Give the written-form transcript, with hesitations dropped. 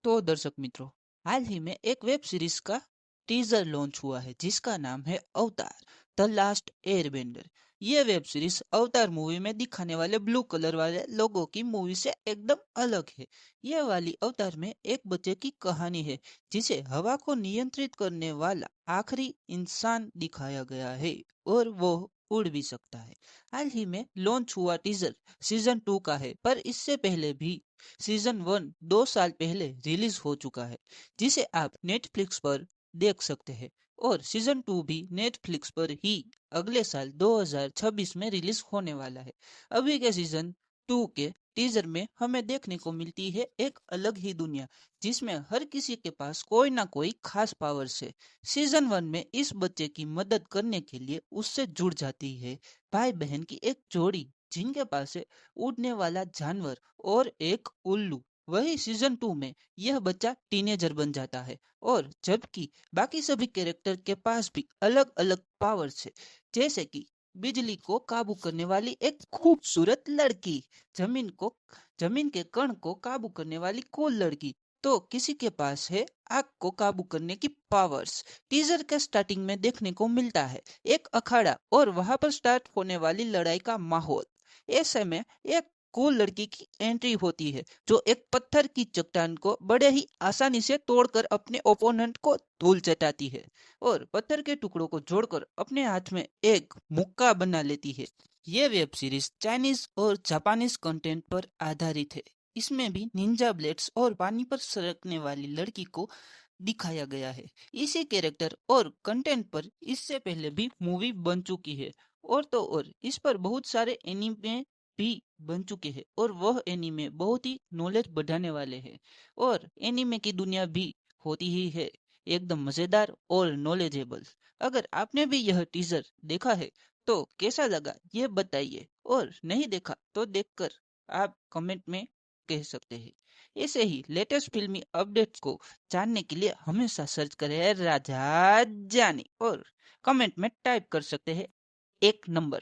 तो दर्शक मित्रों, हाल ही में एक वेब सीरीज का टीजर लॉन्च हुआ है जिसका नाम है अवतार द लास्ट एयरबेंडर। ये वेब सीरीज अवतार मूवी में दिखाने वाले ब्लू कलर वाले लोगों की मूवी से एकदम अलग है। ये वाली अवतार में एक बच्चे की कहानी है जिसे हवा को नियंत्रित करने वाला आखिरी इंसान दिखाया गया है और वो उड़ भी सकता है। हाल ही में लॉन्च हुआ टीजर सीजन 2 का है, पर इससे पहले भी सीजन 1 2 साल पहले रिलीज हो चुका है जिसे आप नेटफ्लिक्स पर देख सकते हैं। और सीजन 2 भी नेटफ्लिक्स पर ही अगले साल 2026 में रिलीज होने वाला है। अभी के सीजन 2 के टीजर में हमें देखने को मिलती है एक अलग ही दुनिया जिसमें हर किसी के पास कोई ना कोई खास पावर्स है। सीजन 1 में इस बच्चे की मदद करने के लिए उससे जुड़ जाती है भाई बहन की एक जोड़ी जिनके पास है उड़ने वाला जानवर और एक उल्लू। वही सीजन 2 में यह बच्चा टीनेजर बन जाता है और जबकि बाकी सभी कैरेक्टर के पास भी अलग अलग पावर्स है, जैसे कि बिजली को काबू करने वाली एक खूबसूरत लड़की, जमीन को जमीन के कण को काबू करने वाली कूल लड़की, तो किसी के पास है आग को काबू करने की पावर्स। टीजर के स्टार्टिंग में देखने को मिलता है एक अखाड़ा और वहां पर स्टार्ट होने वाली लड़ाई का माहौल। ऐसे में एक कूल लड़की की एंट्री होती है जो एक पत्थर की चट्टान को बड़े ही आसानी से तोड़कर अपने ओपोनेंट को धूल चटाती है और पत्थर के टुकड़ों को जोड़कर अपने हाथ में एक मुक्का बना लेती है। ये वेब सीरीज चाइनीज और जापानीज कंटेंट पर आधारित है। इसमें भी निंजा ब्लेड्स और पानी पर सरकने वाली लड़की को दिखाया गया है। इसी कैरेक्टर और कंटेंट पर इससे पहले भी मूवी बन चुकी है। और तो और इस पर बहुत सारे एनिमे भी बन चुके हैं और वह एनीमे बहुत ही नॉलेज बढ़ाने वाले हैं। और एनीमे की दुनिया भी होती ही है एकदम मजेदार और नॉलेजेबल। अगर आपने भी यह टीजर देखा है तो कैसा लगा ये बताइए, और नहीं देखा तो देखकर आप कमेंट में कह सकते हैं। ऐसे ही लेटेस्ट फिल्मी अपडेट्स को जानने के लिए हमेशा सर्च करें राजा जानी और कमेंट में टाइप कर सकते हैं 1 नंबर।